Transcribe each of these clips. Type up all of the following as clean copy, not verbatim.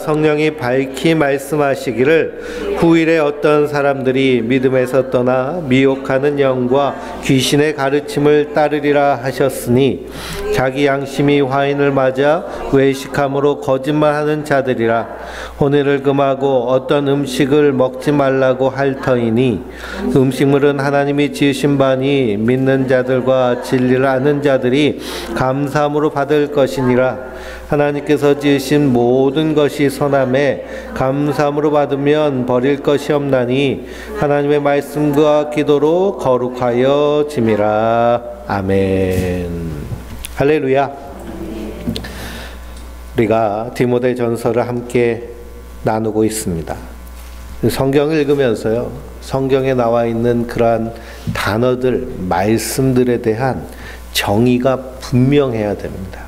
성령이 밝히 말씀하시기를 후일에 어떤 사람들이 믿음에서 떠나 미혹하는 영과 귀신의 가르침을 따르리라 하셨으니 자기 양심이 화인을 맞아 외식함으로 거짓말하는 자들이라. 혼인을 금하고 어떤 음식을 먹지 말라고 할 터이니 음식물은 하나님이 지으신 바니 믿는 자들과 진리를 아는 자들이 감사함으로 받을 것이니라. 하나님께서 지으신 모든 것이 선함에 감사함으로 받으면 버릴 것이 없나니 하나님의 말씀과 기도로 거룩하여 짐이라. 아멘. 할렐루야. 우리가 디모데전서를 함께 나누고 있습니다. 성경을 읽으면서요, 성경에 나와 있는 그러한 단어들, 말씀들에 대한 정의가 분명해야 됩니다.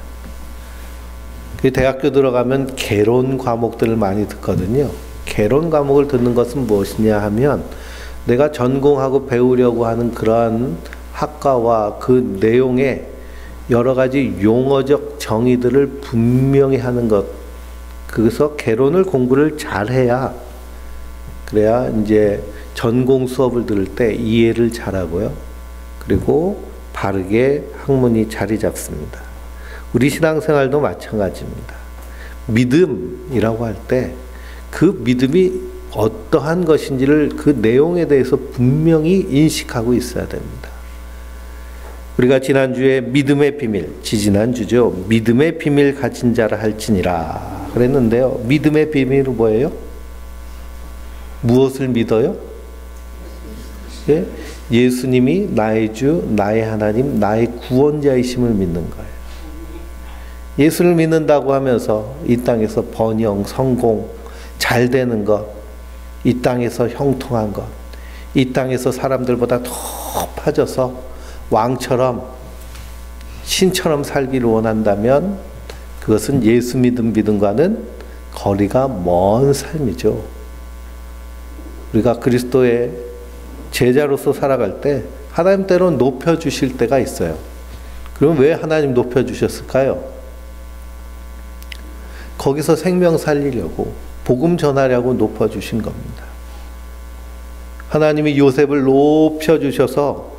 대학교 들어가면 개론 과목들을 많이 듣거든요. 개론 과목을 듣는 것은 무엇이냐 하면 내가 전공하고 배우려고 하는 그러한 학과와 그 내용의 여러 가지 용어적 정의들을 분명히 하는 것. 그래서 개론을 공부를 잘해야, 그래야 이제 전공 수업을 들을 때 이해를 잘하고요. 그리고 바르게 학문이 자리 잡습니다. 우리 신앙생활도 마찬가지입니다. 믿음이라고 할 때 그 믿음이 어떠한 것인지를 그 내용에 대해서 분명히 인식하고 있어야 됩니다. 우리가 지난주에 믿음의 비밀, 지지난주죠. 믿음의 비밀 가진 자라 할지니라 그랬는데요. 믿음의 비밀은 뭐예요? 무엇을 믿어요? 예? 예수님이 나의 주, 나의 하나님, 나의 구원자이심을 믿는 거예요. 예수를 믿는다고 하면서 이 땅에서 번영, 성공, 잘 되는 것, 이 땅에서 형통한 것, 이 땅에서 사람들보다 더 파져서 왕처럼, 신처럼 살기를 원한다면 그것은 예수 믿음과는 거리가 먼 삶이죠. 우리가 그리스도의 제자로서 살아갈 때 하나님 때로는 높여주실 때가 있어요. 그럼 왜 하나님 높여주셨을까요? 거기서 생명 살리려고, 복음 전하려고 높여주신 겁니다. 하나님이 요셉을 높여주셔서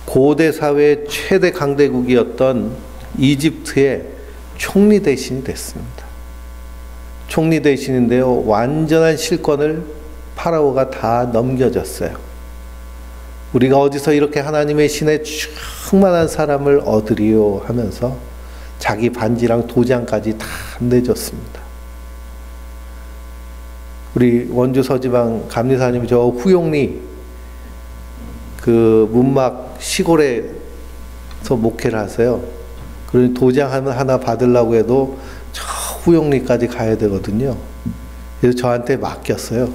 고대 사회의 최대 강대국이었던 이집트의 총리 대신이 됐습니다. 총리 대신인데요, 완전한 실권을 파라오가 다 넘겨줬어요. 우리가 어디서 이렇게 하나님의 신에 충만한 사람을 얻으리요 하면서 자기 반지랑 도장까지 다 내줬습니다. 우리 원주 서지방 감리사님이 저 후용리 그 문막 시골에서 목회를 하세요. 그러니 도장 하나 받으려고 해도 저 후용리까지 가야 되거든요. 그래서 저한테 맡겼어요.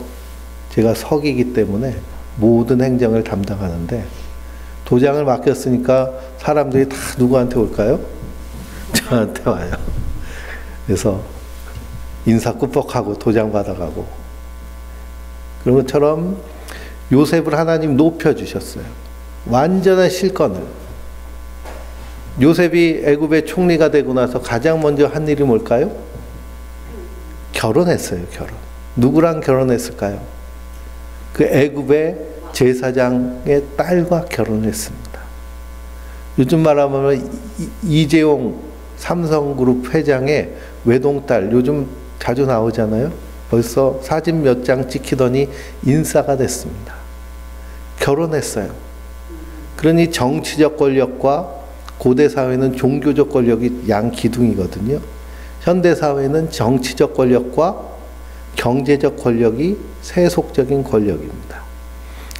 제가 석이기 때문에 모든 행정을 담당하는데 도장을 맡겼으니까 사람들이 다 누구한테 올까요? 저한테 와요. 그래서 인사 꾸벅하고 도장 받아가고. 그런 것처럼 요셉을 하나님 높여주셨어요. 완전한 실권을. 요셉이 애굽의 총리가 되고 나서 가장 먼저 한 일이 뭘까요? 결혼했어요. 결혼. 누구랑 결혼했을까요? 그 애굽의 제사장의 딸과 결혼했습니다. 요즘 말하면 이재용 삼성그룹 회장의 외동딸, 요즘 자주 나오잖아요. 벌써 사진 몇 장 찍히더니 인싸가 됐습니다. 결혼했어요. 그러니 정치적 권력과 고대 사회는 종교적 권력이 양기둥이거든요. 현대 사회는 정치적 권력과 경제적 권력이 세속적인 권력입니다.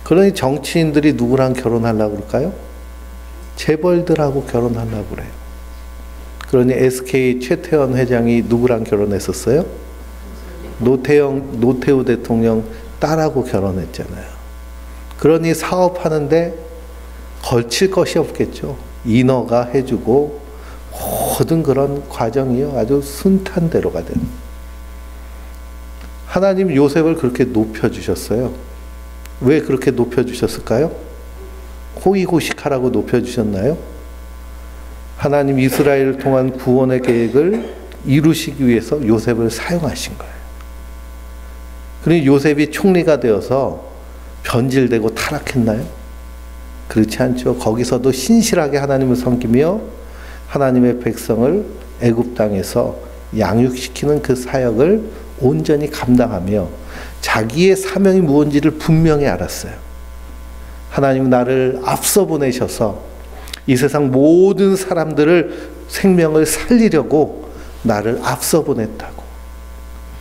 그러니 정치인들이 누구랑 결혼하려고 그럴까요? 재벌들하고 결혼하려고 그래요. 그러니 SK 최태원 회장이 누구랑 결혼했었어요? 노태우 대통령 딸하고 결혼했잖아요. 그러니 사업하는데 걸칠 것이 없겠죠. 인허가 해주고 모든 그런 과정이요 아주 순탄대로가 되는. 하나님 요셉을 그렇게 높여주셨어요. 왜 그렇게 높여주셨을까요? 호의호식하라고 높여주셨나요? 하나님 이스라엘을 통한 구원의 계획을 이루시기 위해서 요셉을 사용하신 거예요. 그리고 요셉이 총리가 되어서 변질되고 타락했나요? 그렇지 않죠. 거기서도 신실하게 하나님을 섬기며 하나님의 백성을 애굽 땅에서 양육시키는 그 사역을 온전히 감당하며 자기의 사명이 무엇인지를 분명히 알았어요. 하나님 나를 앞서 보내셔서 이 세상 모든 사람들을 생명을 살리려고 나를 앞서 보냈다고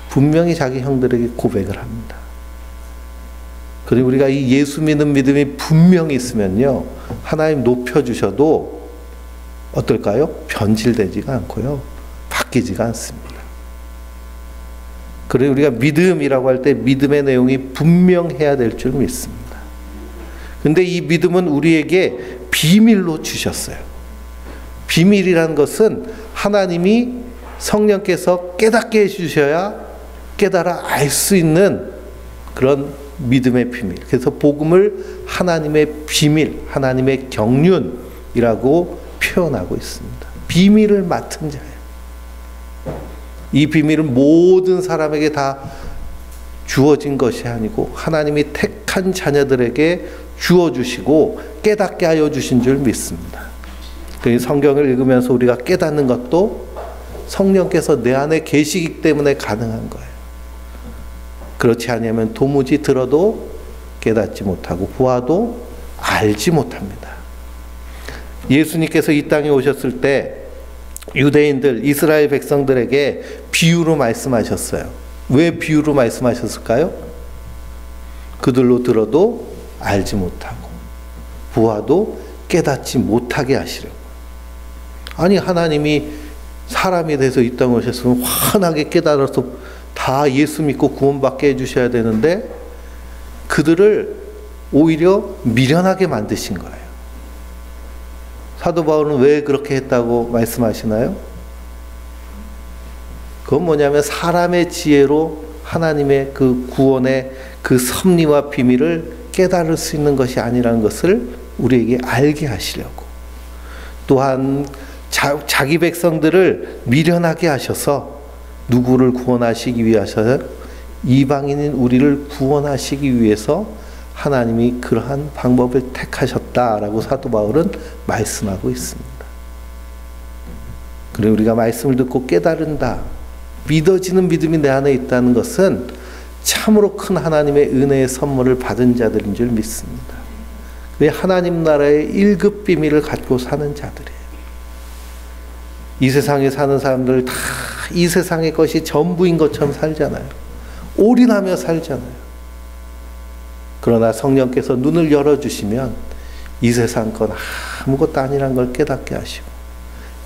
분명히 자기 형들에게 고백을 합니다. 그리고 우리가 이 예수 믿는 믿음이 분명히 있으면요, 하나님 높여주셔도 어떨까요? 변질되지가 않고요, 바뀌지가 않습니다. 그리고 우리가 믿음이라고 할 때 믿음의 내용이 분명해야 될 줄 믿습니다. 근데 이 믿음은 우리에게 비밀로 주셨어요. 비밀이란 것은 하나님이 성령께서 깨닫게 해주셔야 깨달아 알 수 있는 그런 믿음의 비밀. 그래서 복음을 하나님의 비밀, 하나님의 경륜이라고 표현하고 있습니다. 비밀을 맡은 자예요. 이 비밀은 모든 사람에게 다 주어진 것이 아니고 하나님이 택한 자녀들에게 주어주시고 깨닫게 하여 주신 줄 믿습니다. 성경을 읽으면서 우리가 깨닫는 것도 성령께서 내 안에 계시기 때문에 가능한 거예요. 그렇지 않으면 도무지 들어도 깨닫지 못하고 보아도 알지 못합니다. 예수님께서 이 땅에 오셨을 때 유대인들, 이스라엘 백성들에게 비유로 말씀하셨어요. 왜 비유로 말씀하셨을까요? 그들로 들어도 알지 못하고 보아도 깨닫지 못하게 하시려고. 아니 하나님이 사람이 돼서 이 땅에 오셨으면 환하게 깨달아서 다 예수 믿고 구원받게 해주셔야 되는데 그들을 오히려 미련하게 만드신 거예요. 사도 바울은 왜 그렇게 했다고 말씀하시나요? 그건 뭐냐면 사람의 지혜로 하나님의 그 구원의 그 섭리와 비밀을 깨달을 수 있는 것이 아니라는 것을 우리에게 알게 하시려고. 또한 자기 백성들을 미련하게 하셔서 누구를 구원하시기 위해서 이방인인 우리를 구원하시기 위해서 하나님이 그러한 방법을 택하셨다라고 사도 바울은 말씀하고 있습니다. 그리고 우리가 말씀을 듣고 깨달은다, 믿어지는 믿음이 내 안에 있다는 것은 참으로 큰 하나님의 은혜의 선물을 받은 자들인 줄 믿습니다. 왜 하나님 나라의 1급 비밀을 갖고 사는 자들이에요. 이 세상에 사는 사람들 다 이 세상의 것이 전부인 것처럼 살잖아요. 올인하며 살잖아요. 그러나 성령께서 눈을 열어주시면 이 세상 건 아무것도 아니란 걸 깨닫게 하시고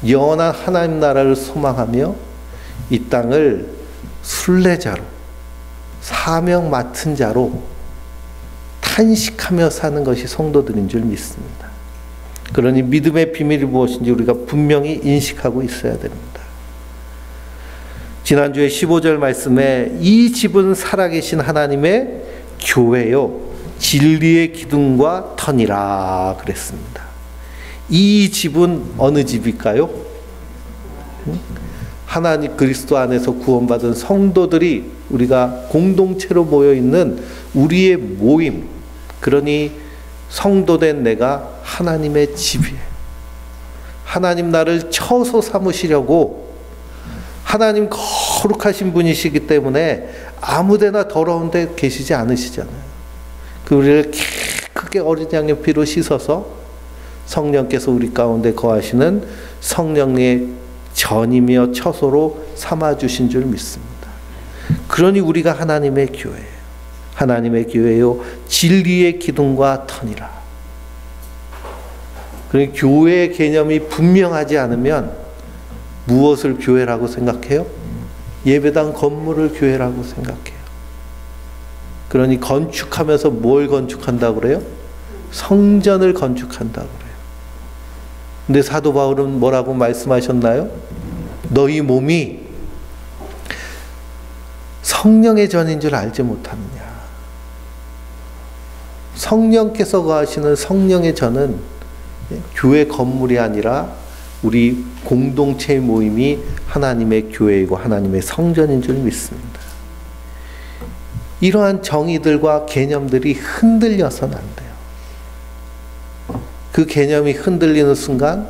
영원한 하나님 나라를 소망하며 이 땅을 순례자로 사명 맡은 자로 탄식하며 사는 것이 성도들인 줄 믿습니다. 그러니 믿음의 비밀이 무엇인지 우리가 분명히 인식하고 있어야 됩니다. 지난주에 15절 말씀에 이 집은 살아계신 하나님의 교회요 진리의 기둥과 터니라 그랬습니다. 이 집은 어느 집일까요? 하나님 그리스도 안에서 구원받은 성도들이 우리가 공동체로 모여 있는 우리의 모임. 그러니 성도된 내가 하나님의 집이에요. 하나님 나를 처소 삼으시려고 하나님 거룩하신 분이시기 때문에 아무데나 더러운 데 계시지 않으시잖아요. 그 우리를 크게 어린 양의 피로 씻어서 성령께서 우리 가운데 거하시는 성령의 전이며 처소로 삼아주신 줄 믿습니다. 그러니 우리가 하나님의 교회예요. 하나님의 교회요 진리의 기둥과 터니라. 그러니 교회의 개념이 분명하지 않으면 무엇을 교회라고 생각해요? 예배당 건물을 교회라고 생각해요. 그러니 건축하면서 뭘 건축한다고 그래요? 성전을 건축한다고 그래요. 근데 사도 바울은 뭐라고 말씀하셨나요? 너희 몸이 성령의 전인 줄 알지 못하느냐. 성령께서 거하시는 성령의 전은 교회 건물이 아니라 우리 공동체의 모임이 하나님의 교회이고 하나님의 성전인 줄 믿습니다. 이러한 정의들과 개념들이 흔들려서는 안 돼요. 그 개념이 흔들리는 순간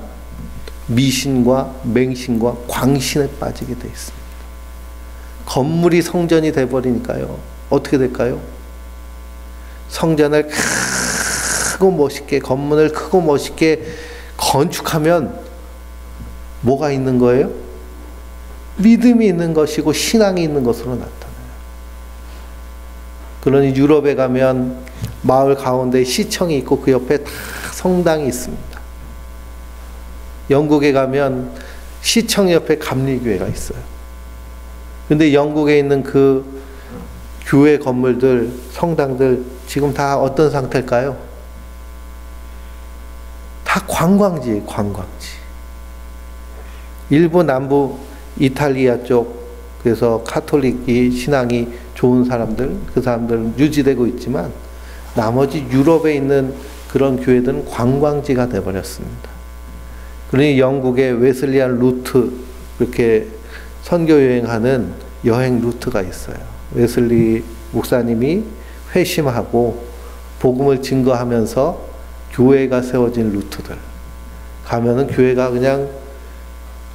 미신과 맹신과 광신에 빠지게 돼 있습니다. 건물이 성전이 돼버리니까요. 어떻게 될까요? 성전을 크고 멋있게, 건물을 크고 멋있게 건축하면 뭐가 있는 거예요? 믿음이 있는 것이고 신앙이 있는 것으로 나타나요. 그러니 유럽에 가면 마을 가운데 시청이 있고 그 옆에 다 성당이 있습니다. 영국에 가면 시청 옆에 감리교회가 있어요. 근데 영국에 있는 그 교회 건물들, 성당들 지금 다 어떤 상태일까요? 다 관광지예요, 관광지. 일부 남부 이탈리아 쪽, 그래서 카톨릭이 신앙이 좋은 사람들, 그 사람들은 유지되고 있지만 나머지 유럽에 있는 그런 교회들은 관광지가 되어버렸습니다. 그러니 영국의 웨슬리안 루트, 이렇게 선교 여행하는 여행 루트가 있어요. 웨슬리 목사님이 회심하고 복음을 증거하면서 교회가 세워진 루트들 가면은 교회가 그냥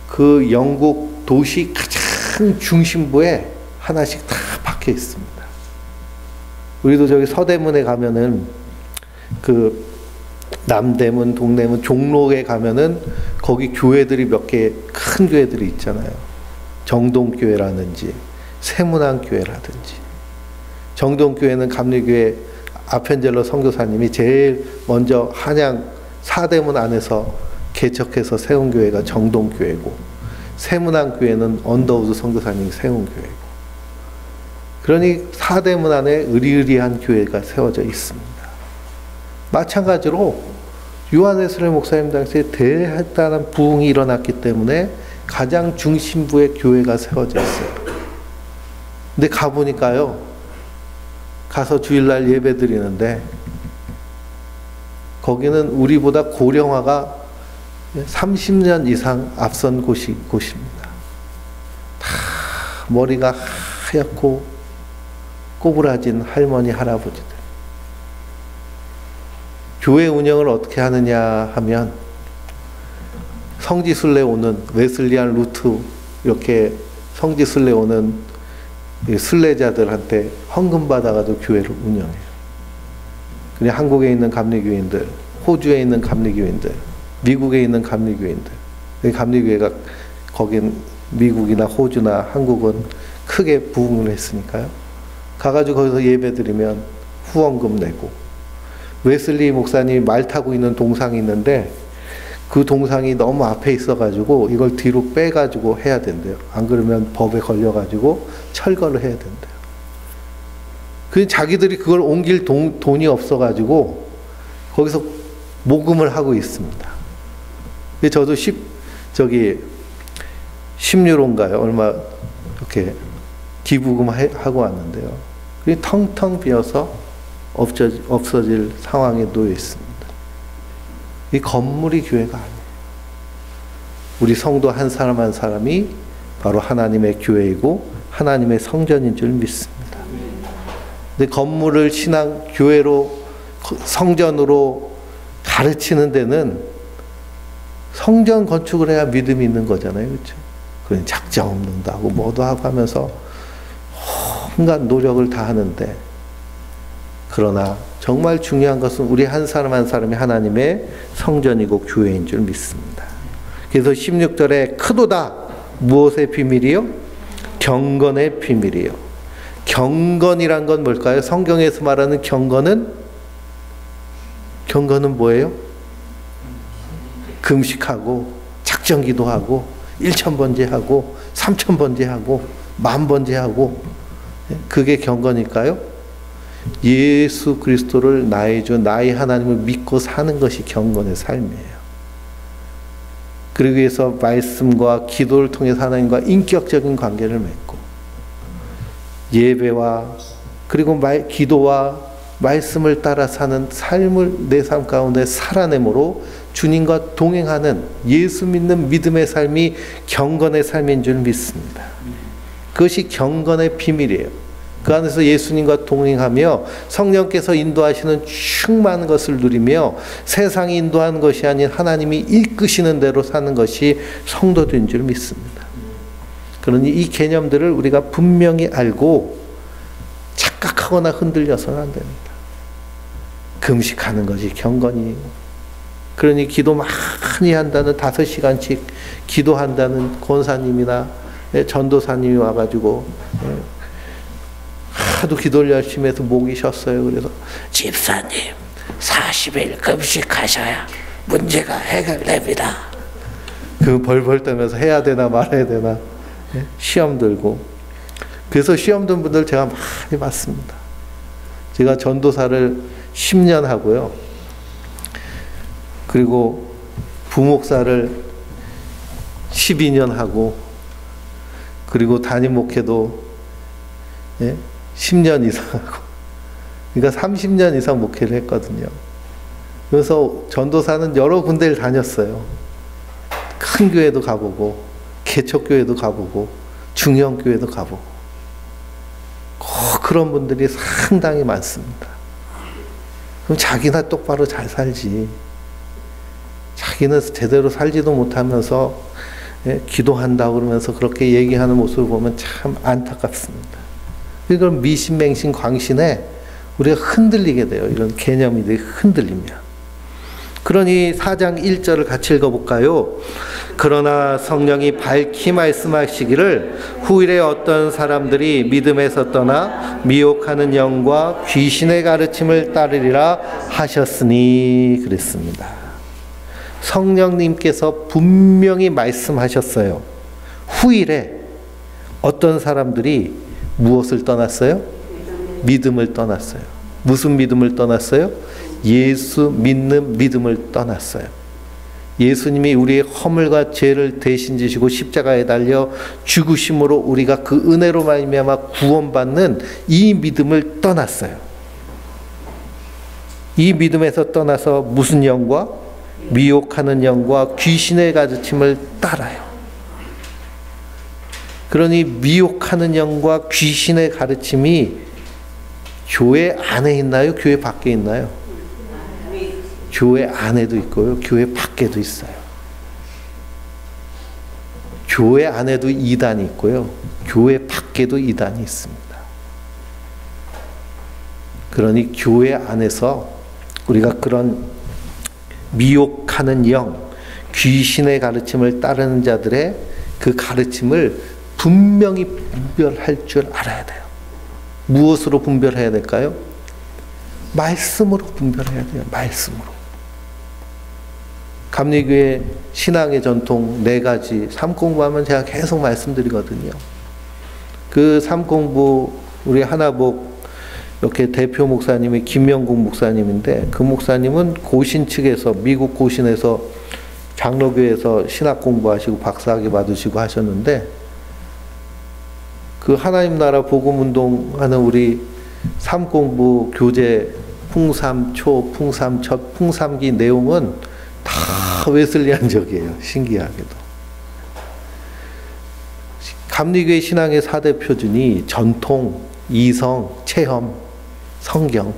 그 영국 도시 가장 중심부에 하나씩 다 박혀 있습니다. 우리도 저기 서대문에 가면은 그 남대문, 동대문, 종로에 가면은 거기 교회들이 몇 개 큰 교회들이 있잖아요. 정동교회라든지 세문안교회라든지. 정동교회는 감리교회 아펜젤러 선교사님이 제일 먼저 한양 사대문 안에서 개척해서 세운 교회가 정동교회고, 세문안교회는 언더우드 선교사님이 세운 교회고. 그러니 사대문 안에 의리의리한 교회가 세워져 있습니다. 마찬가지로 요한웨슬리 목사님 당시에 대단한 부흥이 일어났기 때문에 가장 중심부에 교회가 세워져 있어요. 근데 가보니까요, 가서 주일날 예배 드리는데 거기는 우리보다 고령화가 30년 이상 앞선 곳입니다. 다 머리가 하얗고 꼬부라진 할머니, 할아버지들. 교회 운영을 어떻게 하느냐 하면 성지순례 오는 웨슬리안 루트, 이렇게 성지순례 오는 순례자들한테 헌금 받아가지고 교회를 운영해요. 그냥 한국에 있는 감리교인들, 호주에 있는 감리교인들, 미국에 있는 감리교인들. 감리교회가 거긴 미국이나 호주나 한국은 크게 부흥을 했으니까요. 가가지고 거기서 예배 드리면 후원금 내고, 웨슬리 목사님이 말 타고 있는 동상이 있는데 그 동상이 너무 앞에 있어가지고 이걸 뒤로 빼가지고 해야 된대요. 안 그러면 법에 걸려가지고 철거를 해야 된대요. 그 자기들이 그걸 옮길 돈이 없어가지고 거기서 모금을 하고 있습니다. 저도 10유로인가요? 얼마 이렇게 기부금 하고 왔는데요. 그게 텅텅 비어서 없어질 상황에 놓여 있습니다. 이 건물이 교회가 아니에요. 우리 성도 한 사람 한 사람이 바로 하나님의 교회이고 하나님의 성전인 줄 믿습니다. 근데 건물을 교회로, 성전으로 가르치는 데는 성전 건축을 해야 믿음이 있는 거잖아요. 그렇죠? 그러니 작정 없는다 하고 뭐도 하고 하면서 온갖 노력을 다 하는데, 그러나 정말 중요한 것은 우리 한 사람 한 사람이 하나님의 성전이고 교회인 줄 믿습니다. 그래서 16절에 크도다. 무엇의 비밀이요? 경건의 비밀이요. 경건이란 건 뭘까요? 성경에서 말하는 경건은 뭐예요? 금식하고 작정기도하고 1000번제하고 3000번제하고 10,000번제하고, 그게 경건일까요? 예수 그리스도를 나의 주, 나의 하나님을 믿고 사는 것이 경건의 삶이에요. 그러기 위해서 말씀과 기도를 통해서 하나님과 인격적인 관계를 맺고, 예배와 그리고 기도와 말씀을 따라 사는 삶을 내 삶 가운데 살아내므로 주님과 동행하는 예수 믿는 믿음의 삶이 경건의 삶인 줄 믿습니다. 그것이 경건의 비밀이에요. 그 안에서 예수님과 동행하며 성령께서 인도하시는 충만한 것을 누리며 세상이 인도하는 것이 아닌 하나님이 이끄시는 대로 사는 것이 성도된 줄 믿습니다. 그러니 이 개념들을 우리가 분명히 알고 착각하거나 흔들려서는 안 됩니다. 금식하는 것이 경건이에요. 그러니 기도 많이 한다는 5시간씩 기도한다는 권사님이나 전도사님이 와가지고 하도 기도를 열심히 해서 목이 쉬었어요. 그래서 집사님 40일 금식하셔야 문제가 해결됩니다. 그 벌벌 떠면서 해야 되나 말아야 되나 시험 들고. 그래서 시험 든 분들 제가 많이 봤습니다. 제가 전도사를 10년 하고요. 그리고 부목사를 12년 하고, 그리고 담임 목회도 10년 이상 하고, 그러니까 30년 이상 목회를 했거든요. 그래서 전도사는 여러 군데를 다녔어요. 큰 교회도 가보고, 개척교회도 가보고, 중형교회도 가보고. 그런 분들이 상당히 많습니다. 그럼 자기나 똑바로 잘 살지. 자기는 제대로 살지도 못하면서 기도한다고 그러면서 그렇게 얘기하는 모습을 보면 참 안타깝습니다. 이건 미신맹신 광신에 우리가 흔들리게 돼요. 이런 개념이 흔들리면. 그러니 4장 1절을 같이 읽어볼까요? 그러나 성령이 밝히 말씀하시기를 후일에 어떤 사람들이 믿음에서 떠나 미혹하는 영과 귀신의 가르침을 따르리라 하셨으니 그랬습니다. 성령님께서 분명히 말씀하셨어요. 후일에 어떤 사람들이 무엇을 떠났어요? 믿음을 떠났어요. 무슨 믿음을 떠났어요? 예수 믿는 믿음을 떠났어요. 예수님이 우리의 허물과 죄를 대신 지시고 십자가에 달려 죽으심으로 우리가 그 은혜로 말미암아 구원받는 이 믿음을 떠났어요. 이 믿음에서 떠나서 무슨 영과? 미혹하는 영과 귀신의 가르침을 따라요. 그러니 미혹하는 영과 귀신의 가르침이 교회 안에 있나요? 교회 밖에 있나요? 교회 안에도 있고요. 교회 밖에도 있어요. 교회 안에도 이단이 있고요. 교회 밖에도 이단이 있습니다. 그러니 교회 안에서 우리가 그런 미혹하는 영, 귀신의 가르침을 따르는 자들의 그 가르침을 분명히 분별할 줄 알아야 돼요. 무엇으로 분별해야 될까요? 말씀으로 분별해야 돼요. 말씀으로. 감리교회 신앙의 전통 4가지 삼공부하면 제가 계속 말씀드리거든요. 그 삼공부 우리 하나복 이렇게 대표 목사님이 김명국 목사님인데, 그 목사님은 고신 측에서 미국 고신에서 장로교회에서 신학 공부하시고 박사학위 받으시고 하셨는데, 그 하나님 나라 복음 운동하는 우리 삼공부 교재 풍삼초, 풍삼첫, 풍삼기 내용은 다 웨슬리안적이에요. 신기하게도. 감리교회 신앙의 4대 표준이 전통, 이성, 체험, 성경.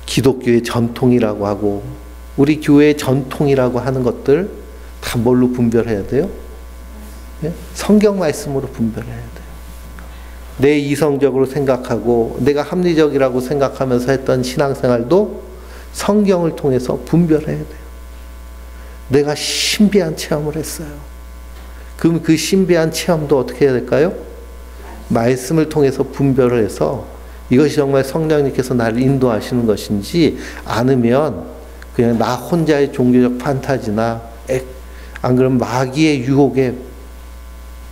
기독교의 전통이라고 하고 우리 교회의 전통이라고 하는 것들 다 뭘로 분별해야 돼요? 성경 말씀으로 분별해야 돼요. 내 이성적으로 생각하고 내가 합리적이라고 생각하면서 했던 신앙생활도 성경을 통해서 분별해야 돼요. 내가 신비한 체험을 했어요. 그럼 그 신비한 체험도 어떻게 해야 될까요? 말씀을 통해서 분별을 해서 이것이 정말 성령님께서 나를 인도하시는 것인지, 않으면 그냥 나 혼자의 종교적 판타지나 안 그러면 마귀의 유혹에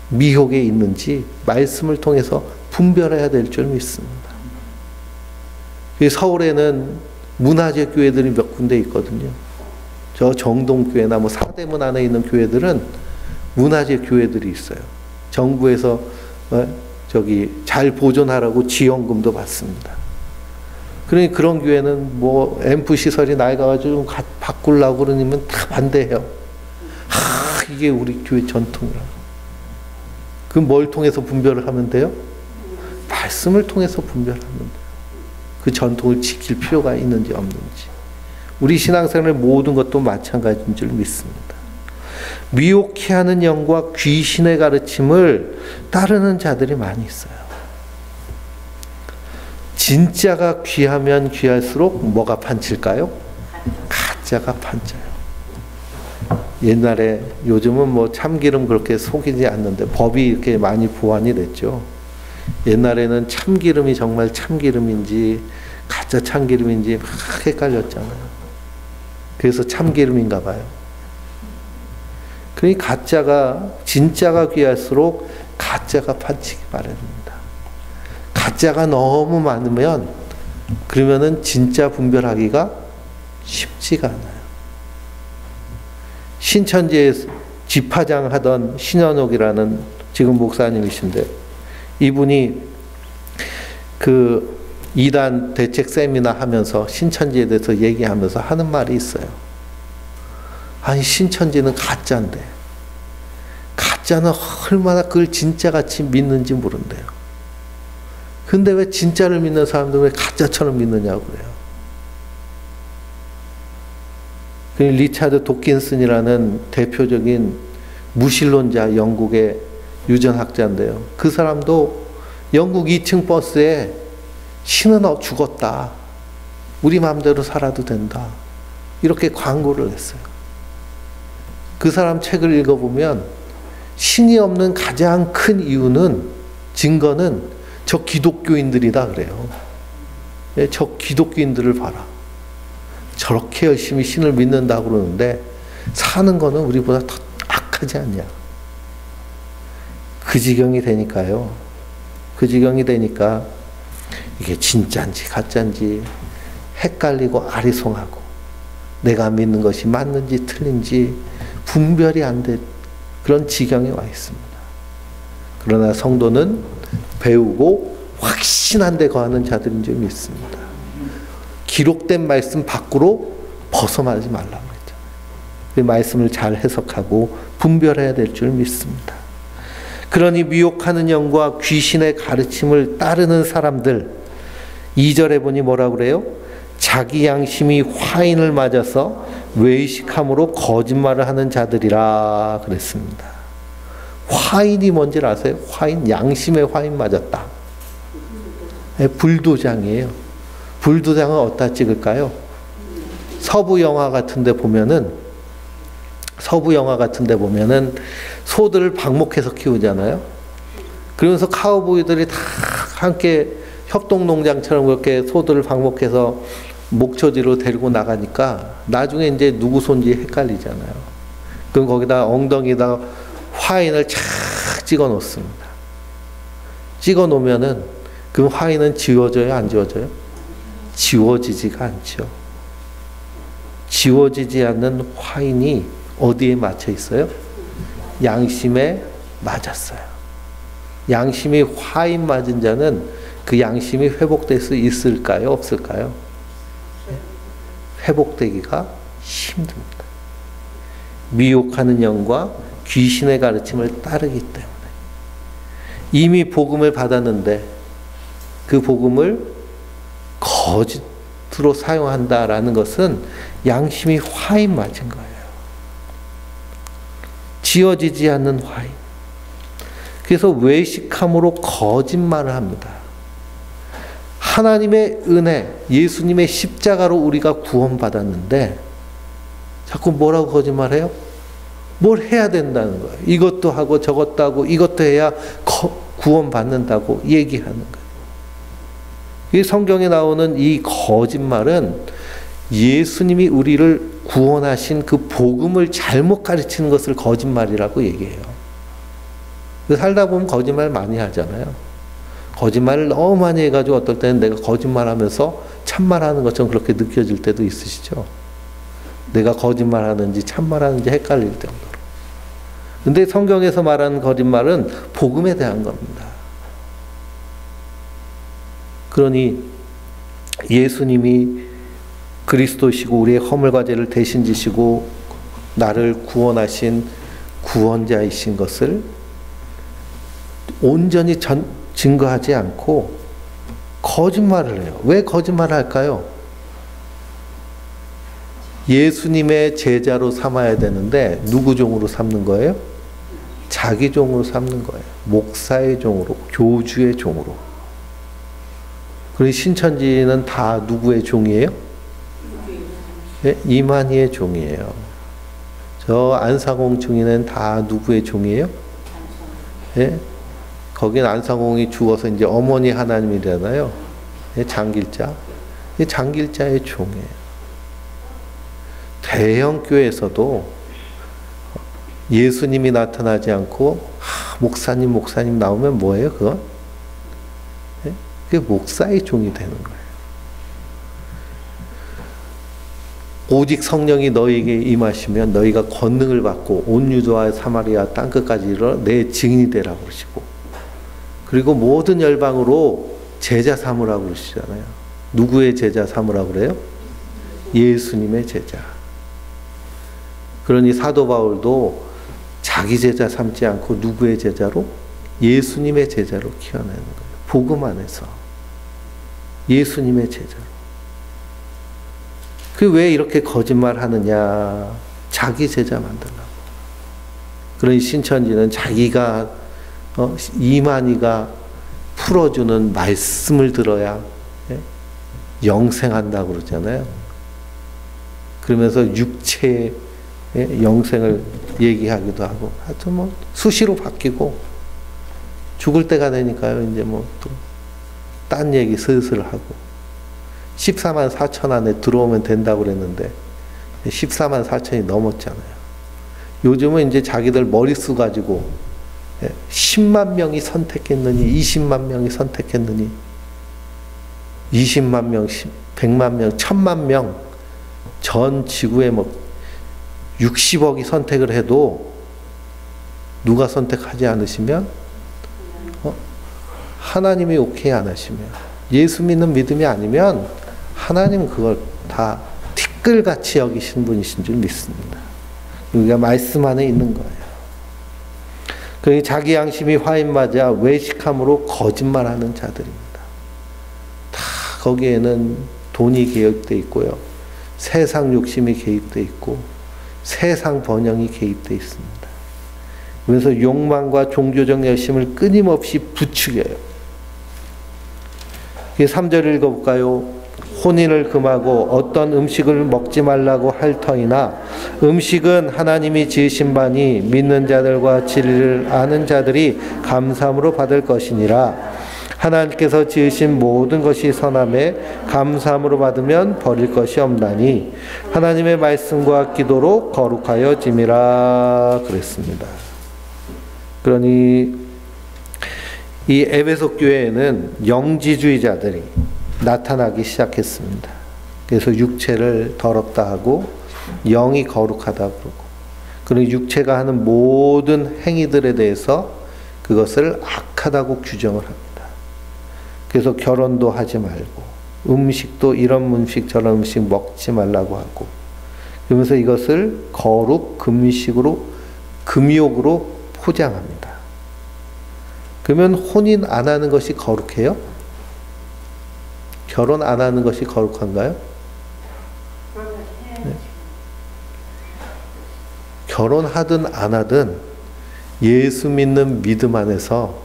미혹에 있는지 말씀을 통해서 분별해야 될 줄 믿습니다. 서울에는 문화재 교회들이 몇 군데 있거든요. 저 정동교회나 뭐 사대문 안에 있는 교회들은 문화재 교회들이 있어요. 정부에서 잘 보존하라고 지원금도 받습니다. 그러니 그런 교회는 뭐 앰프 시설이 낡아가지고 좀 바꾸려고 그러면 다 반대해요. 이게 우리 교회 전통이라고. 그럼 뭘 통해서 분별을 하면 돼요? 말씀을 통해서 분별하는 그 전통을 지킬 필요가 있는지 없는지. 우리 신앙생활의 모든 것도 마찬가지인 줄 믿습니다. 미혹해 하는 영과 귀신의 가르침을 따르는 자들이 많이 있어요. 진짜가 귀하면 귀할수록 뭐가 판칠까요? 가짜가 판쳐요. 옛날에, 요즘은 뭐 참기름 그렇게 속이지 않는데 법이 이렇게 많이 보완이 됐죠. 옛날에는 참기름이 정말 참기름인지 가짜 참기름인지 막 헷갈렸잖아요. 그래서 참기름인가 봐요. 그러니 진짜가 귀할수록 가짜가 판치기 마련입니다. 가짜가 너무 많으면 그러면은 진짜 분별하기가 쉽지가 않아요. 신천지에 집화장 하던 신현옥이라는 지금 목사님이신데, 이분이 그 이단 대책 세미나 하면서 신천지에 대해서 얘기하면서 하는 말이 있어요. 아니, 신천지는 가짜인데 가짜는 얼마나 그걸 진짜같이 믿는지 모른대요. 근데 왜 진짜를 믿는 사람들은 왜 가짜처럼 믿느냐고 그래요. 그 리차드 도킨슨이라는 대표적인 무신론자, 영국의 유전학자인데요. 그 사람도 영국 2층 버스에 신은 죽었다, 우리 마음대로 살아도 된다, 이렇게 광고를 했어요. 그 사람 책을 읽어보면 신이 없는 가장 큰 이유는, 증거는 저 기독교인들이다 그래요. 저 기독교인들을 봐라. 저렇게 열심히 신을 믿는다고 그러는데 사는 거는 우리보다 더 악하지 않냐. 그 지경이 되니까요. 그 지경이 되니까 이게 진짜인지 가짜인지 헷갈리고 아리송하고 내가 믿는 것이 맞는지 틀린지 분별이 안 된 그런 지경에 와 있습니다. 그러나 성도는 배우고 확신한 데 거하는 자들인 줄 믿습니다. 기록된 말씀 밖으로 벗어나지 말라고 했잖아요. 그 말씀을 잘 해석하고 분별해야 될 줄 믿습니다. 그러니 미혹하는 영과 귀신의 가르침을 따르는 사람들, 2절에 보니 뭐라고 그래요? 자기 양심이 화인을 맞아서 외식함으로 거짓말을 하는 자들이라 그랬습니다. 화인이 뭔지 아세요? 화인, 양심의 화인 맞았다. 불도장이에요. 불도장은 어디다 찍을까요? 서부 영화 같은데 보면은 소들을 방목해서 키우잖아요. 그러면서 카우보이들이 다 함께 협동농장처럼 그렇게 소들을 방목해서 목초지로 데리고 나가니까 나중에 이제 누구 손인지 헷갈리잖아요. 그럼 거기다 엉덩이에다 화인을 착 찍어 놓습니다. 찍어 놓으면은 그 화인은 지워져요, 안 지워져요? 지워지지가 않죠. 지워지지 않는 화인이 어디에 맞춰 있어요? 양심에 맞았어요. 양심이 화인 맞은 자는 그 양심이 회복될 수 있을까요? 없을까요? 회복되기가 힘듭니다. 미혹하는 영과 귀신의 가르침을 따르기 때문에. 이미 복음을 받았는데 그 복음을 거짓으로 사용한다라는 것은 양심이 화인 맞은 거예요. 지어지지 않는 화인. 그래서 외식함으로 거짓말을 합니다. 하나님의 은혜, 예수님의 십자가로 우리가 구원받았는데 자꾸 뭐라고 거짓말해요? 뭘 해야 된다는 거예요. 이것도 하고 저것도 하고 이것도 해야 구원받는다고 얘기하는 거예요. 이 성경에 나오는 이 거짓말은 예수님이 우리를 구원하신 그 복음을 잘못 가르치는 것을 거짓말이라고 얘기해요. 살다 보면 거짓말 많이 하잖아요. 거짓말을 너무 많이 해가지고 어떨 때는 내가 거짓말하면서 참말하는 것처럼 그렇게 느껴질 때도 있으시죠. 내가 거짓말하는지 참말하는지 헷갈릴 정도로. 근데 성경에서 말하는 거짓말은 복음에 대한 겁니다. 그러니 예수님이 그리스도시고 우리의 허물과 죄를 대신 지시고 나를 구원하신 구원자이신 것을 온전히 증거하지 않고 거짓말을 해요. 왜 거짓말을 할까요? 예수님의 제자로 삼아야 되는데 누구 종으로 삼는 거예요? 자기 종으로 삼는 거예요. 목사의 종으로, 교주의 종으로. 그리고 신천지는 다 누구의 종이에요? 네? 이만희의 종이에요. 저 안상홍 증인은 다 누구의 종이에요? 네? 거긴 안상홍이 죽어서 이제 어머니 하나님이잖아요. 네? 장길자. 장길자의 종이에요. 대형 교회에서도 예수님이 나타나지 않고 목사님 나오면 뭐예요? 그건? 네? 그게 목사의 종이 되는 거예요. 오직 성령이 너희에게 임하시면 너희가 권능을 받고 온 유다와 사마리아 땅끝까지 이르러 내 증인이 되라고 그러시고, 그리고 모든 열방으로 제자 삼으라고 그러시잖아요. 누구의 제자 삼으라고 그래요? 예수님의 제자. 그러니 사도 바울도 자기 제자 삼지 않고 누구의 제자로? 예수님의 제자로 키워내는 거예요. 복음 안에서 예수님의 제자로. 그 왜 이렇게 거짓말 하느냐? 자기 제자 만들라고. 그러니 신천지는 자기가 이만희가 풀어주는 말씀을 들어야 영생한다고 그러잖아요. 그러면서 육체의 영생을 얘기하기도 하고, 하여튼 뭐 수시로 바뀌고 죽을 때가 되니까요. 이제 뭐 또 딴 얘기 슬슬 하고 14만 4천 안에 들어오면 된다고 그랬는데 14만 4천이 넘었잖아요. 요즘은 이제 자기들 머릿수 가지고 10만 명이 선택했느니 20만 명이 선택했느니 20만 명, 100만 명, 1000만 명 전 지구에 뭐 60억이 선택을 해도 누가 선택하지 않으시면 하나님이 오케이 안 하시면, 예수 믿는 믿음이 아니면 하나님은 그걸 다 티끌같이 여기신 분이신 줄 믿습니다. 우리가 말씀 안에 있는 거예요. 그러니 자기 양심이 화인맞아 외식함으로 거짓말하는 자들입니다. 다 거기에는 돈이 개입되어 있고요. 세상 욕심이 개입되어 있고 세상 번영이 개입되어 있습니다. 그래서 욕망과 종교적 열심을 끊임없이 부추겨요. 3절 읽어볼까요? 혼인을 금하고 어떤 음식을 먹지 말라고 할 터이나 음식은 하나님이 지으신 바니 믿는 자들과 진리를 아는 자들이 감사함으로 받을 것이니라. 하나님께서 지으신 모든 것이 선함에 감사함으로 받으면 버릴 것이 없나니 하나님의 말씀과 기도로 거룩하여 짐이라 그랬습니다. 그러니 이 에베소 교회에는 영지주의자들이 나타나기 시작했습니다. 그래서 육체를 더럽다 하고 영이 거룩하다 그러고, 그리고 육체가 하는 모든 행위들에 대해서 그것을 악하다고 규정을 합니다. 그래서 결혼도 하지 말고 음식도 이런 음식 저런 음식 먹지 말라고 하고, 그러면서 이것을 거룩 금식으로 금욕으로 포장합니다. 그러면 혼인 안 하는 것이 거룩해요? 결혼 안 하는 것이 거룩한가요? 네. 결혼하든 안 하든 예수 믿는 믿음 안에서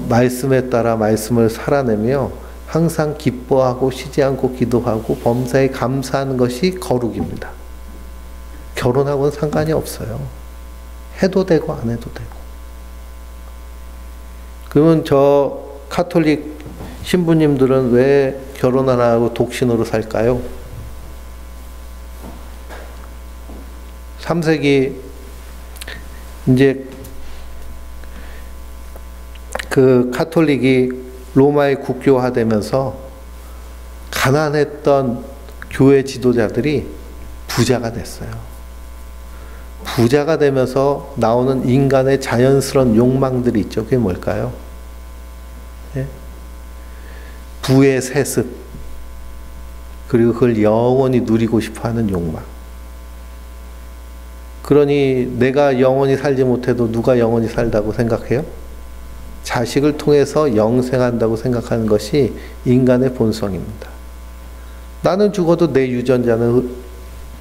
말씀에 따라 말씀을 살아내며 항상 기뻐하고 쉬지 않고 기도하고 범사에 감사하는 것이 거룩입니다. 결혼하고는 상관이 없어요. 해도 되고 안 해도 되고. 그러면 저 카톨릭 신부님들은 왜 결혼 안 하고 독신으로 살까요? 3세기 이제 그 카톨릭이 로마에 국교화되면서 가난했던 교회 지도자들이 부자가 됐어요. 부자가 되면서 나오는 인간의 자연스러운 욕망들이 있죠. 그게 뭘까요? 예? 부의 세습, 그리고 그걸 영원히 누리고 싶어하는 욕망. 그러니 내가 영원히 살지 못해도 누가 영원히 살다고 생각해요? 자식을 통해서 영생한다고 생각하는 것이 인간의 본성입니다. 나는 죽어도 내 유전자는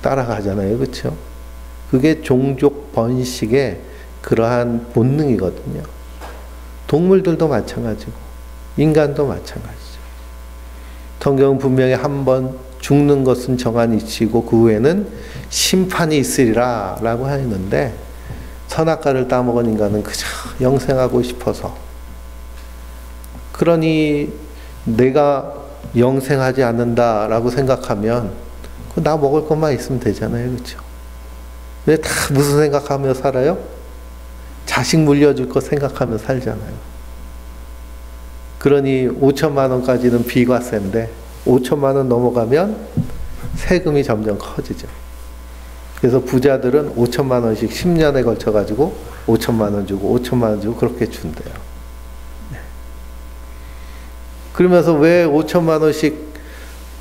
따라가잖아요. 그렇죠? 그게 종족 번식의 그러한 본능이거든요. 동물들도 마찬가지고 인간도 마찬가지죠. 성경은 분명히 한 번 죽는 것은 정한 이치고 그 후에는 심판이 있으리라 라고 하는데, 선악과를 따먹은 인간은 그저 영생하고 싶어서, 그러니 내가 영생하지 않는다라고 생각하면 나 먹을 것만 있으면 되잖아요. 그렇죠? 왜 다 무슨 생각하며 살아요? 자식 물려줄 거 생각하며 살잖아요. 그러니 5천만 원까지는 비과세인데 5천만 원 넘어가면 세금이 점점 커지죠. 그래서 부자들은 5천만 원씩 10년에 걸쳐 가지고 5천만 원 주고 5천만 원 주고 그렇게 준대요. 그러면서 왜 5천만 원씩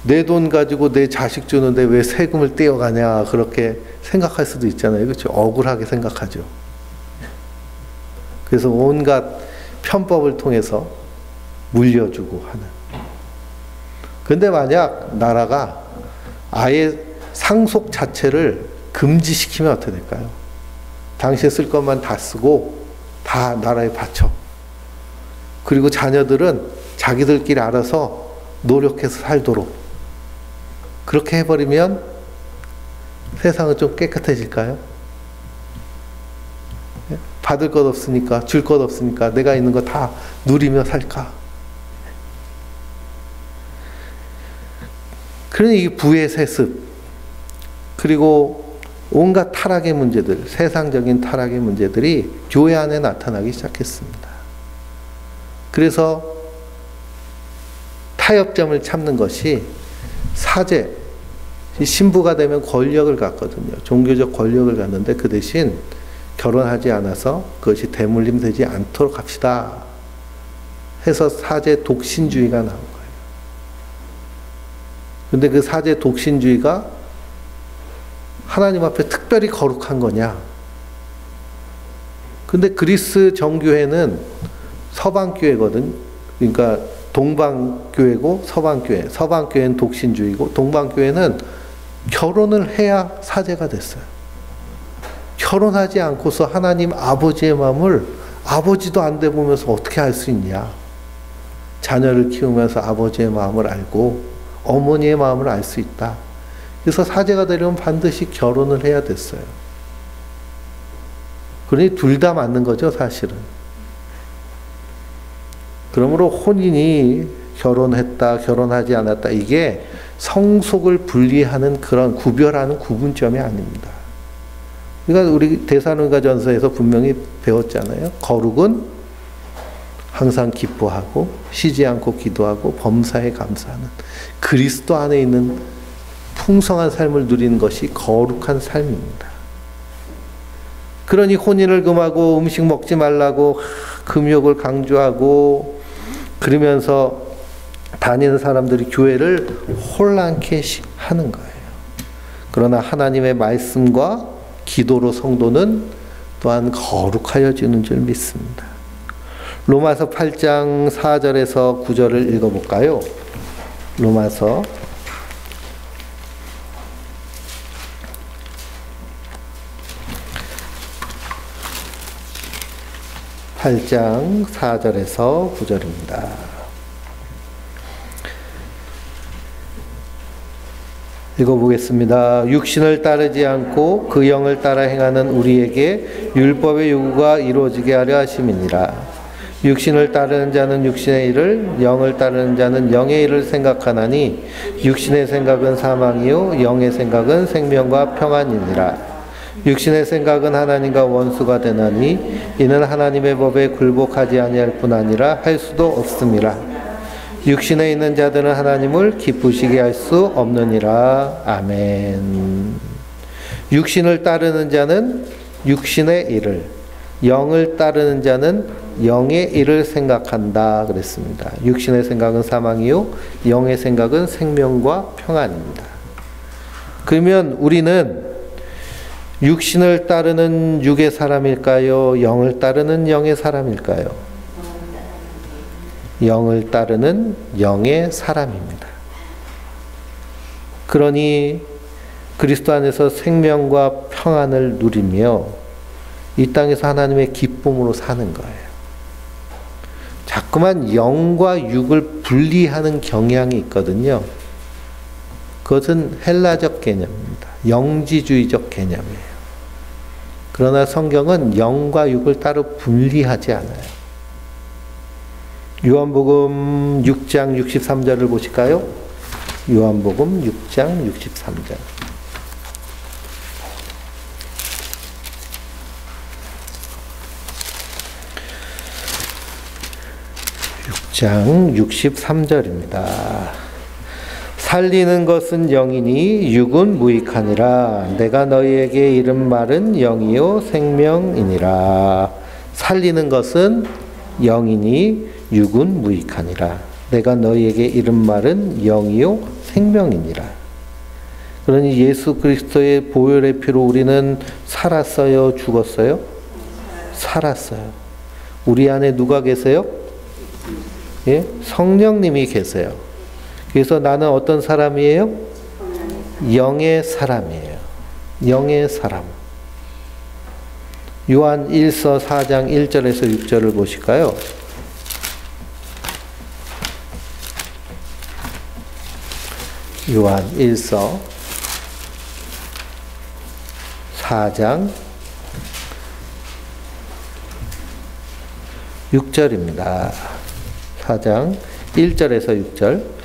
내 돈 가지고 내 자식 주는데 왜 세금을 떼어가냐, 그렇게 생각할 수도 있잖아요. 그렇죠? 억울하게 생각하죠. 그래서 온갖 편법을 통해서 물려주고 하는. 근데 만약 나라가 아예 상속 자체를 금지시키면 어떻게 될까요? 당신 쓸 것만 다 쓰고 다 나라에 바쳐. 그리고 자녀들은 자기들끼리 알아서 노력해서 살도록. 그렇게 해버리면 세상은 좀 깨끗해질까요? 받을 것 없으니까, 줄 것 없으니까 내가 있는 거 다 누리며 살까? 그러니 이 부의 세습, 그리고 온갖 타락의 문제들, 세상적인 타락의 문제들이 교회 안에 나타나기 시작했습니다. 그래서 타협점을 찾는 것이 사제, 신부가 되면 권력을 갖거든요. 종교적 권력을 갖는데 그 대신 결혼하지 않아서 그것이 대물림 되지 않도록 합시다 해서 사제 독신주의가 나온 거예요. 근데 그 사제 독신주의가 하나님 앞에 특별히 거룩한 거냐? 근데 그리스 정교회는 서방교회거든. 그러니까 동방교회고 서방교회. 서방교회는 독신주의고 동방교회는 결혼을 해야 사제가 됐어요. 결혼하지 않고서 하나님 아버지의 마음을 아버지도 안 돼 보면서 어떻게 알 수 있냐? 자녀를 키우면서 아버지의 마음을 알고 어머니의 마음을 알 수 있다. 그래서 사제가 되려면 반드시 결혼을 해야 됐어요. 그러니 둘 다 맞는 거죠, 사실은. 그러므로 혼인이 결혼했다, 결혼하지 않았다, 이게 성속을 분리하는 그런 구별하는 구분점이 아닙니다. 그러니까 우리 데살로니가전서에서 분명히 배웠잖아요. 거룩은 항상 기뻐하고 쉬지 않고 기도하고 범사에 감사하는 그리스도 안에 있는 풍성한 삶을 누리는 것이 거룩한 삶입니다. 그러니 혼인을 금하고 음식 먹지 말라고 금욕을 강조하고 그러면서 다니는 사람들이 교회를 혼란케 하는 거예요. 그러나 하나님의 말씀과 기도로 성도는 또한 거룩하여지는 줄 믿습니다. 로마서 8장 4절에서 9절을 읽어볼까요? 로마서 8장 4절에서 9절입니다. 읽어보겠습니다. 육신을 따르지 않고 그 영을 따라 행하는 우리에게 율법의 요구가 이루어지게 하려 하심이니라. 육신을 따르는 자는 육신의 일을, 영을 따르는 자는 영의 일을 생각하나니 육신의 생각은 사망이요 영의 생각은 생명과 평안이니라. 육신의 생각은 하나님과 원수가 되나니 이는 하나님의 법에 굴복하지 아니할 뿐 아니라 할 수도 없음이라. 육신에 있는 자들은 하나님을 기쁘시게 할 수 없느니라. 아멘. 육신을 따르는 자는 육신의 일을, 영을 따르는 자는 영의 일을 생각한다 그랬습니다. 육신의 생각은 사망이요 영의 생각은 생명과 평안입니다. 그러면 우리는 육신을 따르는 육의 사람일까요? 영을 따르는 영의 사람일까요? 영을 따르는 영의 사람입니다. 그러니 그리스도 안에서 생명과 평안을 누리며 이 땅에서 하나님의 기쁨으로 사는 거예요. 자꾸만 영과 육을 분리하는 경향이 있거든요. 그것은 헬라적 개념입니다. 영지주의적 개념이에요. 그러나 성경은 영과 육을 따로 분리하지 않아요. 요한복음 6장 63절을 보실까요? 요한복음 6장 63절. 6장 63절입니다. 살리는 것은 영이니 육은 무익하니라. 내가 너희에게 이른 말은 영이요 생명이니라. 살리는 것은 영이니 육은 무익하니라. 내가 너희에게 이른 말은 영이요 생명이니라. 그러니 예수 그리스도의 보혈의 피로 우리는 살았어요, 죽었어요? 살았어요. 우리 안에 누가 계세요? 예? 성령님이 계세요. 그래서 나는 어떤 사람이에요? 영의 사람이에요. 영의 사람. 요한 1서 4장 1절에서 6절을 보실까요? 요한 1서 4장 6절입니다. 4장 1절에서 6절.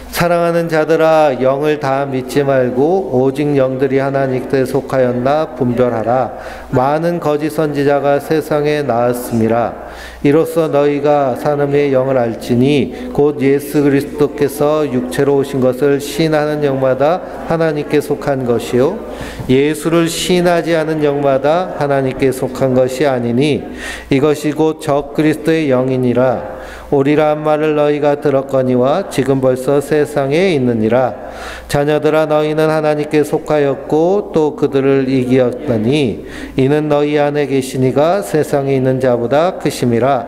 사랑하는 자들아, 영을 다 믿지 말고 오직 영들이 하나님께 속하였나 분별하라. 많은 거짓 선지자가 세상에 나왔음이라. 이로써 너희가 사람의 영을 알지니 곧 예수 그리스도께서 육체로 오신 것을 시인하는 영마다 하나님께 속한 것이요 예수를 시인하지 않은 영마다 하나님께 속한 것이 아니니 이것이 곧 적 그리스도의 영이니라. 오리라 한 말을 너희가 들었거니와 지금 벌써 세상에 있느니라. 자녀들아, 너희는 하나님께 속하였고 또 그들을 이기었더니 이는 너희 안에 계시니가 세상에 있는 자보다 크심이라.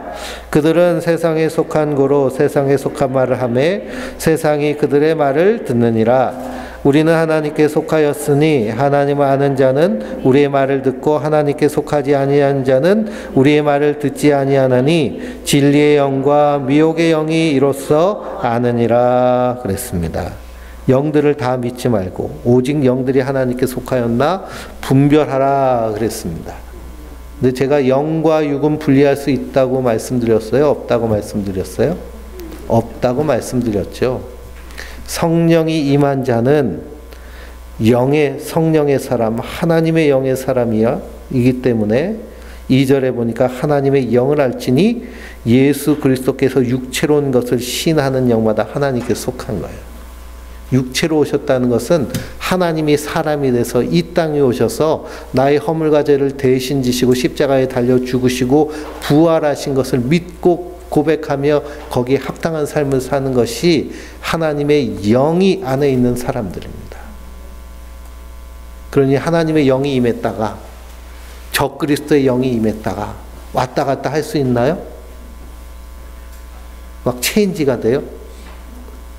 그들은 세상에 속한 고로 세상에 속한 말을 하매 세상이 그들의 말을 듣느니라. 우리는 하나님께 속하였으니 하나님을 아는 자는 우리의 말을 듣고 하나님께 속하지 아니한 자는 우리의 말을 듣지 아니하나니 진리의 영과 미혹의 영이 이로써 아느니라 그랬습니다. 영들을 다 믿지 말고 오직 영들이 하나님께 속하였나 분별하라 그랬습니다. 근데 제가 영과 육은 분리할 수 있다고 말씀드렸어요? 없다고 말씀드렸어요? 없다고 말씀드렸죠. 성령이 임한 자는 영의 성령의 사람, 하나님의 영의 사람이야 이기 때문에 2절에 보니까 하나님의 영을 알지니 예수 그리스도께서 육체로 온 것을 시인하는 영마다 하나님께 속한 거예요. 육체로 오셨다는 것은 하나님이 사람이 돼서 이 땅에 오셔서 나의 허물과 죄를 대신 지시고 십자가에 달려 죽으시고 부활하신 것을 믿고 고백하며 거기에 합당한 삶을 사는 것이 하나님의 영이 안에 있는 사람들입니다. 그러니 하나님의 영이 임했다가 적 그리스도의 영이 임했다가 왔다 갔다 할 수 있나요? 막 체인지가 돼요?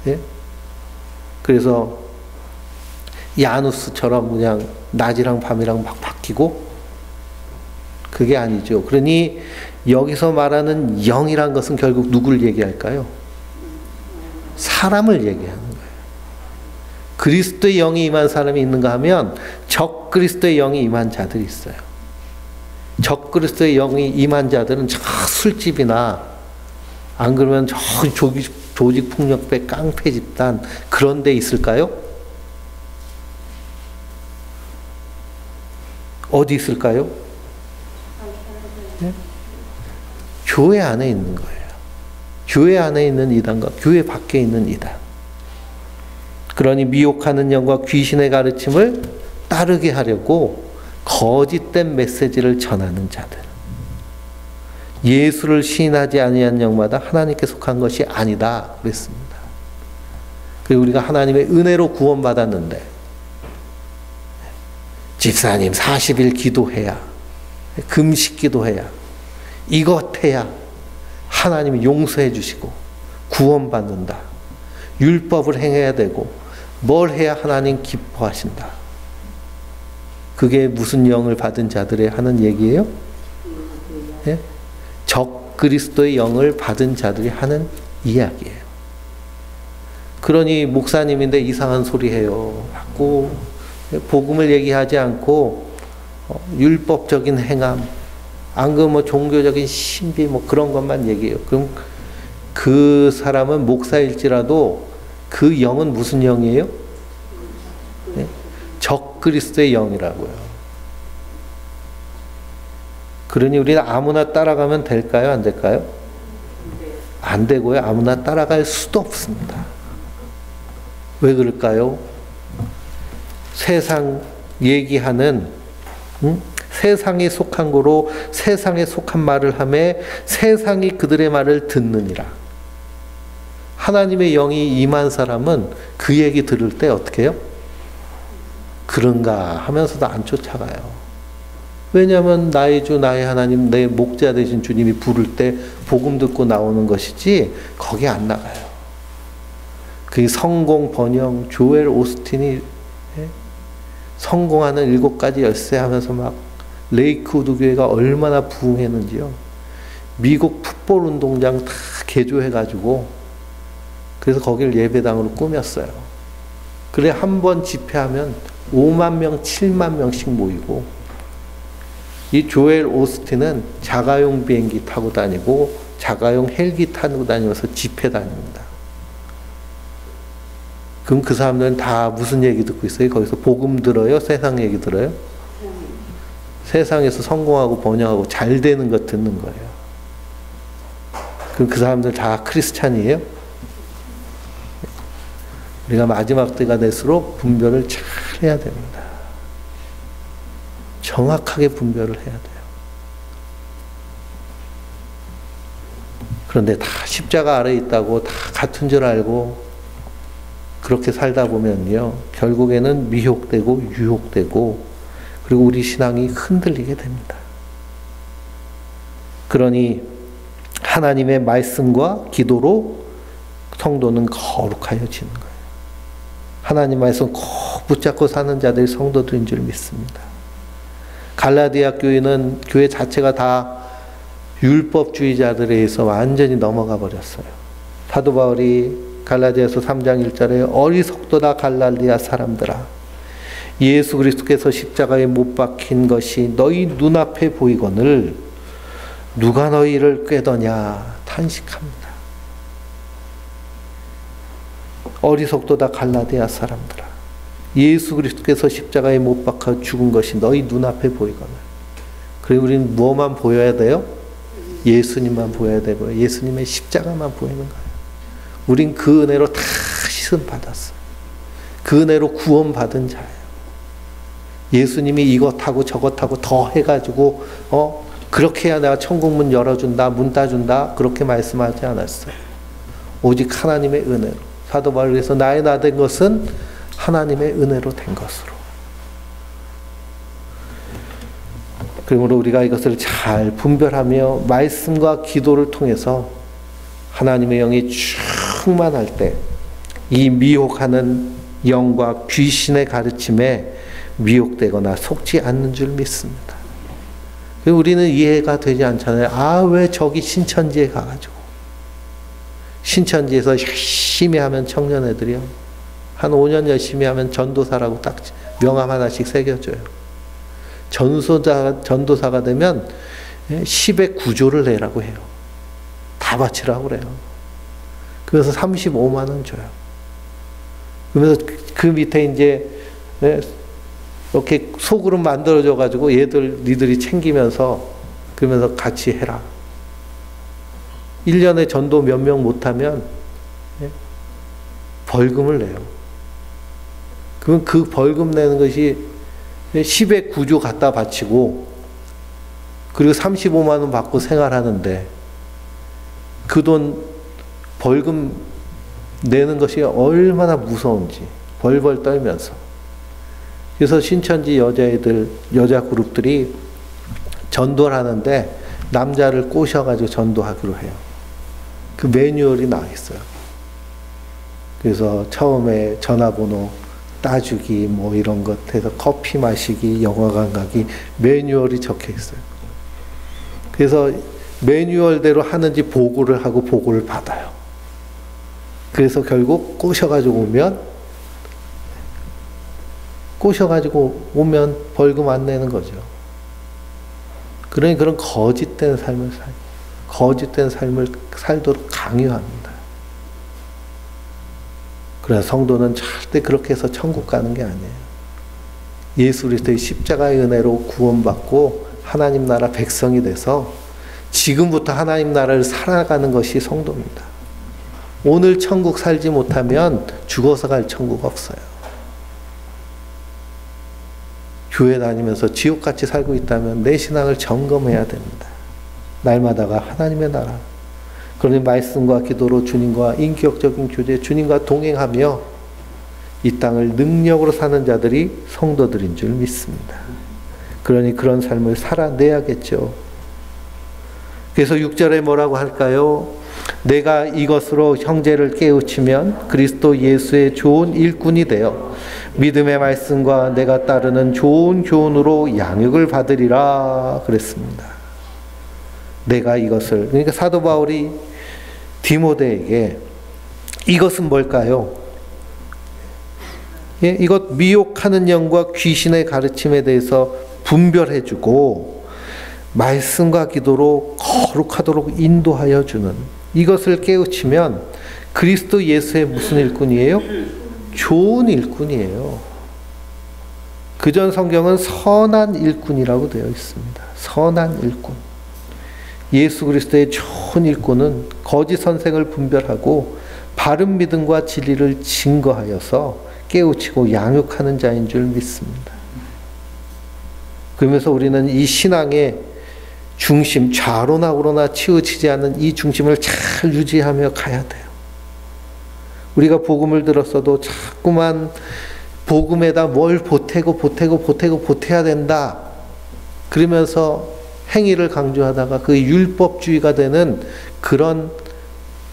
예? 그래서 야누스처럼 그냥 낮이랑 밤이랑 막 바뀌고 그게 아니죠. 그러니 여기서 말하는 영이란 것은 결국 누구를 얘기할까요? 사람을 얘기하는 거예요. 그리스도의 영이 임한 사람이 있는가 하면 적 그리스도의 영이 임한 자들이 있어요. 적 그리스도의 영이 임한 자들은 저 술집이나 안 그러면 저 조직폭력배 깡패 집단 그런 데 있을까요? 어디 있을까요? 네? 교회 안에 있는 거예요. 교회 안에 있는 이단과 교회 밖에 있는 이단. 그러니 미혹하는 영과 귀신의 가르침을 따르게 하려고 거짓된 메시지를 전하는 자들. 예수를 시인하지 아니한 영마다 하나님께 속한 것이 아니다 그랬습니다. 그리고 우리가 하나님의 은혜로 구원받았는데 집사님 40일 기도해야 금식 기도해야 이것 해야 하나님이 용서해 주시고 구원받는다. 율법을 행해야 되고 뭘 해야 하나님 기뻐하신다. 그게 무슨 영을 받은 자들의 하는 얘기예요? 예? 적 그리스도의 영을 받은 자들이 하는 이야기예요. 그러니 목사님인데 이상한 소리 해요. 자꾸 복음을 얘기하지 않고 율법적인 행함, 안 그러면 뭐 종교적인 신비 뭐 그런 것만 얘기해요. 그럼 그 사람은 목사일지라도 그 영은 무슨 영이에요? 네? 적 그리스도의 영이라고요. 그러니 우리는 아무나 따라가면 될까요? 안 될까요? 안 되고요. 아무나 따라갈 수도 없습니다. 왜 그럴까요? 세상 얘기하는 세상에 속한 거로 세상에 속한 말을 하며 세상이 그들의 말을 듣느니라. 하나님의 영이 임한 사람은 그 얘기 들을 때 어떻게 해요? 그런가 하면서도 안 쫓아가요. 왜냐하면 나의 주 나의 하나님 내 목자 되신 주님이 부를 때 복음 듣고 나오는 것이지 거기 안 나가요. 그 성공 번영 조엘 오스틴이 성공하는 7가지 열쇠 하면서 막 레이크우드 교회가 얼마나 부흥했는지요. 미국 풋볼 운동장 다 개조해가지고 그래서 거기를 예배당으로 꾸몄어요. 그래 한 번 집회하면 5만 명, 7만 명씩 모이고 이 조엘 오스틴은 자가용 비행기 타고 다니고 자가용 헬기 타고 다니면서 집회 다닙니다. 그럼 그 사람들은 다 무슨 얘기 듣고 있어요? 거기서 복음 들어요? 세상 얘기 들어요? 세상에서 성공하고 번영하고 잘 되는 것 듣는 거예요. 그럼 그 사람들 다 크리스찬이에요? 우리가 마지막 때가 될수록 분별을 잘 해야 됩니다. 정확하게 분별을 해야 돼요. 그런데 다 십자가 아래에 있다고 다 같은 줄 알고 그렇게 살다 보면요. 결국에는 미혹되고 유혹되고 그리고 우리 신앙이 흔들리게 됩니다. 그러니 하나님의 말씀과 기도로 성도는 거룩하여지는 거예요. 하나님 말씀 꼭 붙잡고 사는 자들이 성도들인 줄 믿습니다. 갈라디아 교회는 교회 자체가 다 율법주의자들에 의해서 완전히 넘어가 버렸어요. 사도 바울이 갈라디아서 3장 1절에 어리석도다 갈라디아 사람들아 예수 그리스도께서 십자가에 못 박힌 것이 너희 눈앞에 보이거늘 누가 너희를 꾀더냐 탄식합니다. 어리석도다 갈라디아 사람들아 예수 그리스도께서 십자가에 못 박혀 죽은 것이 너희 눈앞에 보이거늘. 그리고 우리는 무엇만 보여야 돼요? 예수님만 보여야 되고요. 예수님의 십자가만 보이는 거예요. 우린 그 은혜로 다 시선 받았어요. 그 은혜로 구원받은 자예요. 예수님이 이것하고 저것하고 더 해가지고 그렇게 해야 내가 천국문 열어준다 문 따준다 그렇게 말씀하지 않았어요. 오직 하나님의 은혜로. 사도 바울에서 나의 나 된 것은 하나님의 은혜로 된 것으로. 그러므로 우리가 이것을 잘 분별하며 말씀과 기도를 통해서 하나님의 영이 충만할 때 이 미혹하는 영과 귀신의 가르침에 미혹되거나 속지 않는 줄 믿습니다. 우리는 이해가 되지 않잖아요. 아, 왜 저기 신천지에 가가지고 신천지에서 열심히 하면 청년애들이요 한 5년 열심히 하면 전도사라고 딱 명함 하나씩 새겨줘요. 전도사가 되면 10의 9조를 내라고 해요. 다 바치라고 그래요. 그래서 35만 원 줘요. 그러면서 그 밑에 이제 이렇게 소그룹 만들어줘 가지고 니들이 챙기면서 그러면서 같이 해라. 1년에 전도 몇 명 못하면 벌금을 내요. 그럼 그 벌금 내는 것이 10의 9조 갖다 바치고 그리고 35만 원 받고 생활하는데 그 돈 벌금 내는 것이 얼마나 무서운지 벌벌 떨면서. 그래서 신천지 여자 그룹들이 전도를 하는데 남자를 꼬셔가지고 전도하기로 해요. 그 매뉴얼이 나와 있어요. 그래서 처음에 전화번호 따주기 뭐 이런 것 해서 커피 마시기, 영화관 가기 매뉴얼이 적혀 있어요. 그래서 매뉴얼대로 하는지 보고를 하고 보고를 받아요. 그래서 결국 꼬셔가지고 오면 벌금 안 내는 거죠. 그러니 그런 거짓된 삶을 살도록 강요합니다. 그러나 성도는 절대 그렇게 해서 천국 가는 게 아니에요. 예수 그리스도의 십자가의 은혜로 구원받고 하나님 나라 백성이 돼서 지금부터 하나님 나라를 살아가는 것이 성도입니다. 오늘 천국 살지 못하면 죽어서 갈 천국 없어요. 교회 다니면서 지옥같이 살고 있다면 내 신앙을 점검해야 됩니다. 날마다가 하나님의 나라. 그러니 말씀과 기도로 주님과 인격적인 교제, 주님과 동행하며 이 땅을 능력으로 사는 자들이 성도들인 줄 믿습니다. 그러니 그런 삶을 살아내야겠죠. 그래서 6절에 뭐라고 할까요? 내가 이것으로 형제를 깨우치면 그리스도 예수의 좋은 일꾼이 되어 믿음의 말씀과 내가 따르는 좋은 교훈으로 양육을 받으리라 그랬습니다. 내가 이것을, 그러니까 사도 바울이 디모데에게 이것은 뭘까요? 예, 이것 미혹하는 영과 귀신의 가르침에 대해서 분별해주고 말씀과 기도로 거룩하도록 인도하여 주는, 이것을 깨우치면 그리스도 예수의 무슨 일꾼이에요? 좋은 일꾼이에요. 그전 성경은 선한 일꾼이라고 되어 있습니다. 선한 일꾼. 예수 그리스도의 좋은 일꾼은 거짓 선생을 분별하고 바른 믿음과 진리를 증거하여서 깨우치고 양육하는 자인 줄 믿습니다. 그러면서 우리는 이 신앙의 중심, 좌로나 우로나 치우치지 않는 이 중심을 잘 유지하며 가야 돼요. 우리가 복음을 들었어도 자꾸만 복음에다 뭘 보태야 된다. 그러면서 행위를 강조하다가 그 율법주의가 되는 그런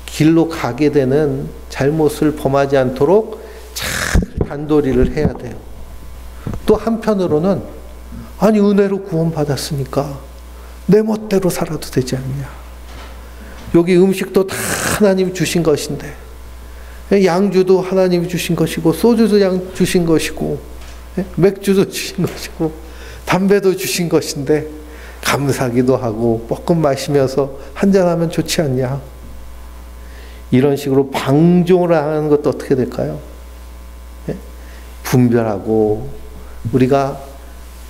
길로 가게 되는 잘못을 범하지 않도록 잘 단도리를 해야 돼요. 또 한편으로는 아니 은혜로 구원받았으니까 내 멋대로 살아도 되지 않냐. 여기 음식도 다 하나님 주신 것인데 양주도 하나님이 주신 것이고 소주도 주신 것이고 맥주도 주신 것이고 담배도 주신 것인데 감사기도 하고 뻐끔 마시면서 한잔하면 좋지 않냐. 이런 식으로 방종을 하는 것도 어떻게 될까요? 분별하고 우리가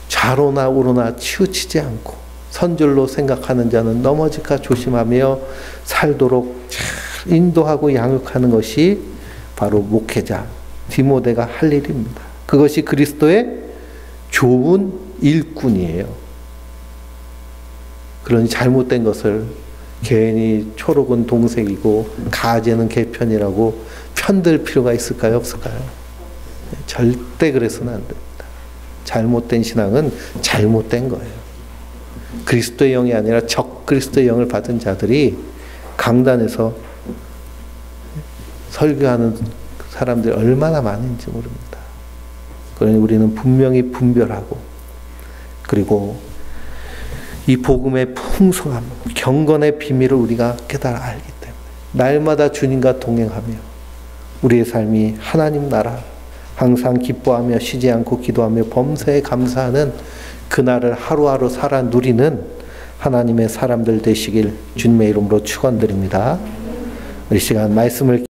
좌로나 우로나 치우치지 않고 선줄로 생각하는 자는 넘어질까 조심하며 살도록 잘 인도하고 양육하는 것이 바로 목회자 디모데가 할 일입니다. 그것이 그리스도의 좋은 일꾼이에요. 그러니 잘못된 것을 괜히 초록은 동색이고 가재는 개편이라고 편들 필요가 있을까요? 없을까요? 절대 그래서는 안 됩니다. 잘못된 신앙은 잘못된 거예요. 그리스도의 영이 아니라 적 그리스도의 영을 받은 자들이 강단에서 설교하는 사람들이 얼마나 많은지 모릅니다. 그러니 우리는 분명히 분별하고 그리고 이 복음의 풍성함, 경건의 비밀을 우리가 깨달아 알기 때문에 날마다 주님과 동행하며 우리의 삶이 하나님 나라 항상 기뻐하며 쉬지 않고 기도하며 범사에 감사하는 그날을 하루하루 살아 누리는 하나님의 사람들 되시길 주님의 이름으로 축원드립니다. 우리 시간 말씀을